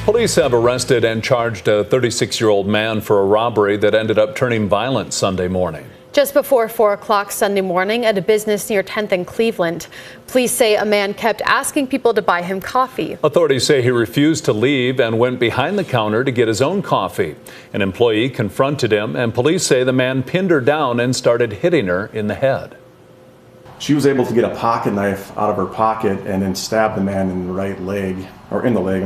Police have arrested and charged a 36-year-old man for a robbery that ended up turning violent Sunday morning. Just before 4 o'clock Sunday morning at a business near 10th and Cleveland, police say a man kept asking people to buy him coffee. Authorities say he refused to leave and went behind the counter to get his own coffee. An employee confronted him, and police say the man pinned her down and started hitting her in the head. She was able to get a pocket knife out of her pocket and then stab the man in the right leg, or in the leg,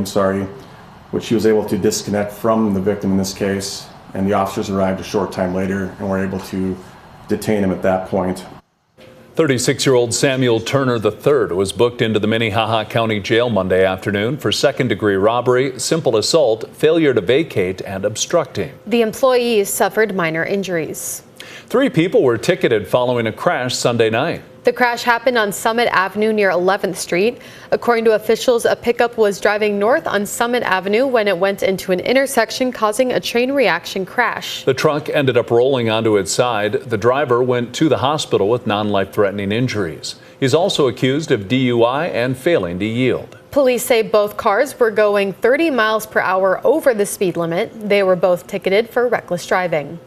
which she was able to disconnect from the victim in this case. And the officers arrived a short time later and were able to detain him at that point. 36-year-old Samuel Turner III was booked into the Minnehaha County Jail Monday afternoon for second-degree robbery, simple assault, failure to vacate, and obstructing. The employees suffered minor injuries. 3 people were ticketed following a crash Sunday night. The crash happened on Summit Avenue near 11th Street. According to officials, a pickup was driving north on Summit Avenue when it went into an intersection, causing a chain reaction crash. The truck ended up rolling onto its side. The driver went to the hospital with non-life-threatening injuries. He's also accused of DUI and failing to yield. Police say both cars were going 30 miles per hour over the speed limit. They were both ticketed for reckless driving.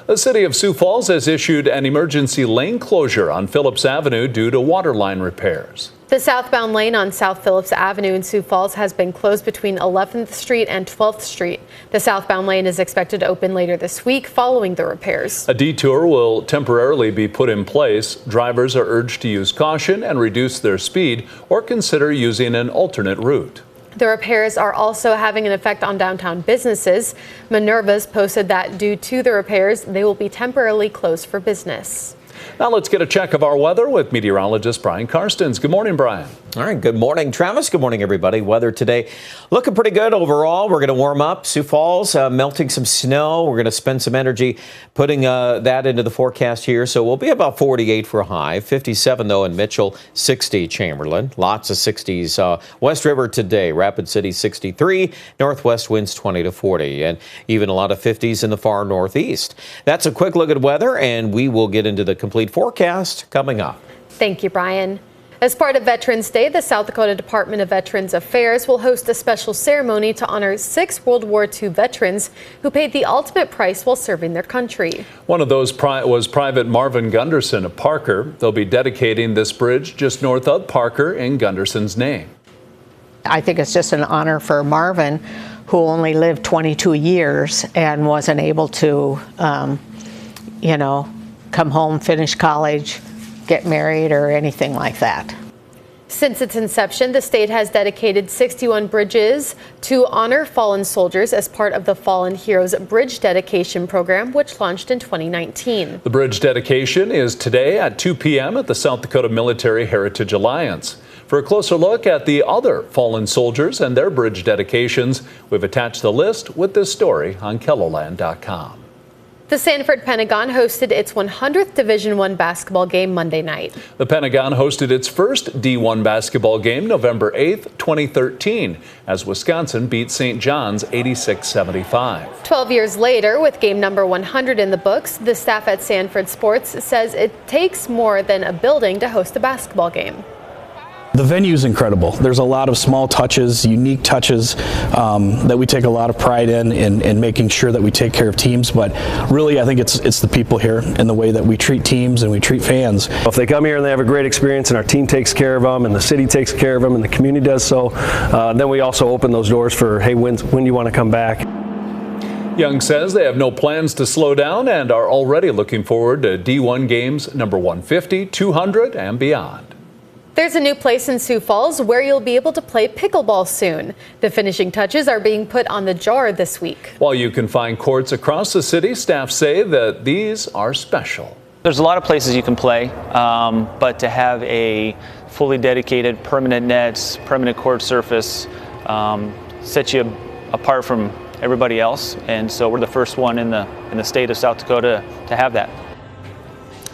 The city of Sioux Falls has issued an emergency lane closure on Phillips Avenue due to water line repairs. The southbound lane on South Phillips Avenue in Sioux Falls has been closed between 11th Street and 12th Street. The southbound lane is expected to open later this week following the repairs. A detour will temporarily be put in place. Drivers are urged to use caution and reduce their speed or consider using an alternate route. The repairs are also having an effect on downtown businesses. Minerva's posted that due to the repairs, they will be temporarily closed for business. Now let's get a check of our weather with meteorologist Brian Karstens. Good morning, Brian. All right, good morning, Travis. Good morning, everybody. Weather today looking pretty good overall. We're going to warm up. Sioux Falls melting some snow. We're going to spend some energy putting that into the forecast here. So we'll be about 48 for a high, 57 though in Mitchell, 60 Chamberlain. Lots of 60s. West River today, Rapid City 63, northwest winds 20 to 40, and even a lot of 50s in the far northeast. That's a quick look at weather, and we will get into the complete forecast coming up. Thank you, Brian. As part of Veterans Day, the South Dakota Department of Veterans Affairs will host a special ceremony to honor 6 World War II veterans who paid the ultimate price while serving their country. One of those was Private Marvin Gunderson of Parker. They'll be dedicating this bridge just north of Parker in Gunderson's name. I think it's just an honor for Marvin, who only lived 22 years and wasn't able to, come home, finish college, get married, or anything like that. Since its inception, the state has dedicated 61 bridges to honor fallen soldiers as part of the Fallen Heroes Bridge Dedication Program, which launched in 2019. The bridge dedication is today at 2 p.m. at the South Dakota Military Heritage Alliance. For a closer look at the other fallen soldiers and their bridge dedications, we've attached the list with this story on KELOLAND.com. The Sanford Pentagon hosted its 100th Division I basketball game Monday night. The Pentagon hosted its first D1 basketball game November 8, 2013, as Wisconsin beat St. John's 86-75. 12 years later, with game number 100 in the books, the staff at Sanford Sports says it takes more than a building to host a basketball game. The venue is incredible. There's a lot of small touches, unique touches that we take a lot of pride in making sure that we take care of teams. But really, I think it's the people here and the way that we treat teams and we treat fans. If they come here and they have a great experience and our team takes care of them and the city takes care of them and the community does so, then we also open those doors for, hey, when do you want to come back? Young says they have no plans to slow down and are already looking forward to D1 games number 150, 200, and beyond. There's a new place in Sioux Falls where you'll be able to play pickleball soon. The finishing touches are being put on the jar this week. While you can find courts across the city, staff say that these are special. There's a lot of places you can play, but to have a fully dedicated permanent nets, permanent court surface sets you apart from everybody else. And so we're the first one in the state of South Dakota to have that.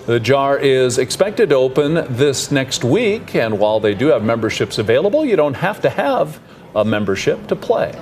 The jar is expected to open this next week, and while they do have memberships available, you don't have to have a membership to play.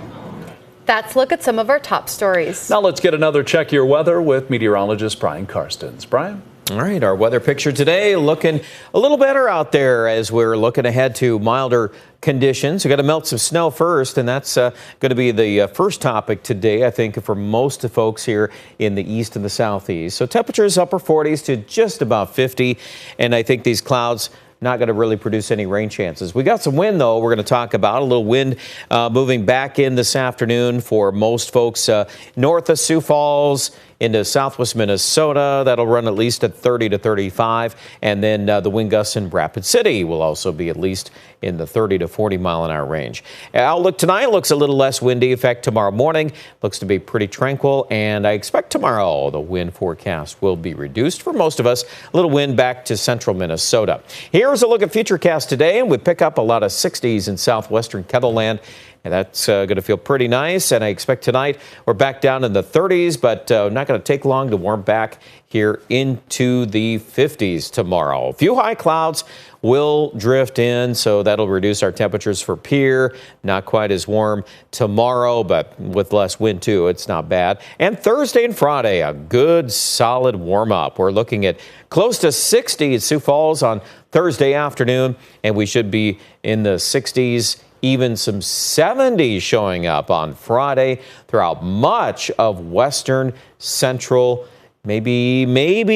That's a look at some of our top stories. Now let's get another check your weather with meteorologist Brian Karstens. Brian? All right, our weather picture today looking a little better out there as we're looking ahead to milder conditions. We've got to melt some snow first, and that's going to be the first topic today, I think, for most of folks here in the east and the southeast. So temperatures upper 40s to just about 50, and I think these clouds not going to really produce any rain chances. We got some wind, though, we're going to talk about. A little wind moving back in this afternoon for most folks north of Sioux Falls into southwest Minnesota. That'll run at least at 30 to 35. And then the wind gusts in Rapid City will also be at least in the 30 to 40 mile an hour range. Outlook tonight looks a little less windy. In fact, tomorrow morning looks to be pretty tranquil. And I expect tomorrow the wind forecast will be reduced for most of us. A little wind back to central Minnesota. Here's a look at Futurecast today. And we pick up a lot of 60s in southwestern Kettleland. And that's going to feel pretty nice. And I expect tonight we're back down in the 30s, but not going to take long to warm back here into the 50s tomorrow. A few high clouds will drift in, so that'll reduce our temperatures for Pierre. Not quite as warm tomorrow, but with less wind too, it's not bad. And Thursday and Friday, a good solid warm up. We're looking at close to 60 at Sioux Falls on Thursday afternoon, and we should be in the 60s. Even some 70s showing up on Friday throughout much of western, central, maybe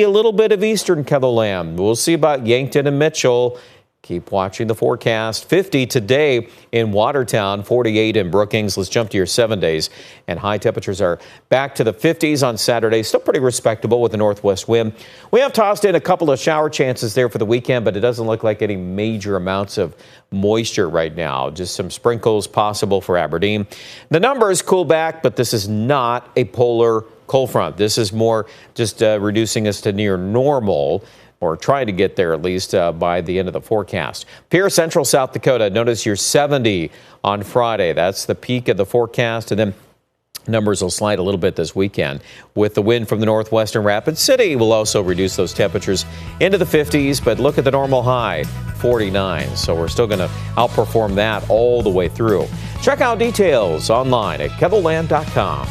a little bit of eastern Kettleland. We'll see about Yankton and Mitchell. Keep watching the forecast. 50 today in Watertown, 48 in Brookings. Let's jump to your 7 days. And high temperatures are back to the 50s on Saturday. Still pretty respectable with the northwest wind. We have tossed in a couple of shower chances there for the weekend, but it doesn't look like any major amounts of moisture right now. Just some sprinkles possible for Aberdeen. The numbers cool back, but this is not a polar cold front. This is more just reducing us to near normal, or trying to get there at least by the end of the forecast. Pierre, Central South Dakota, notice you're 70 on Friday. That's the peak of the forecast, and then numbers will slide a little bit this weekend. With the wind from the northwestern Rapid City, will also reduce those temperatures into the 50s, but look at the normal high, 49. So we're still going to outperform that all the way through. Check out details online at kettleland.com.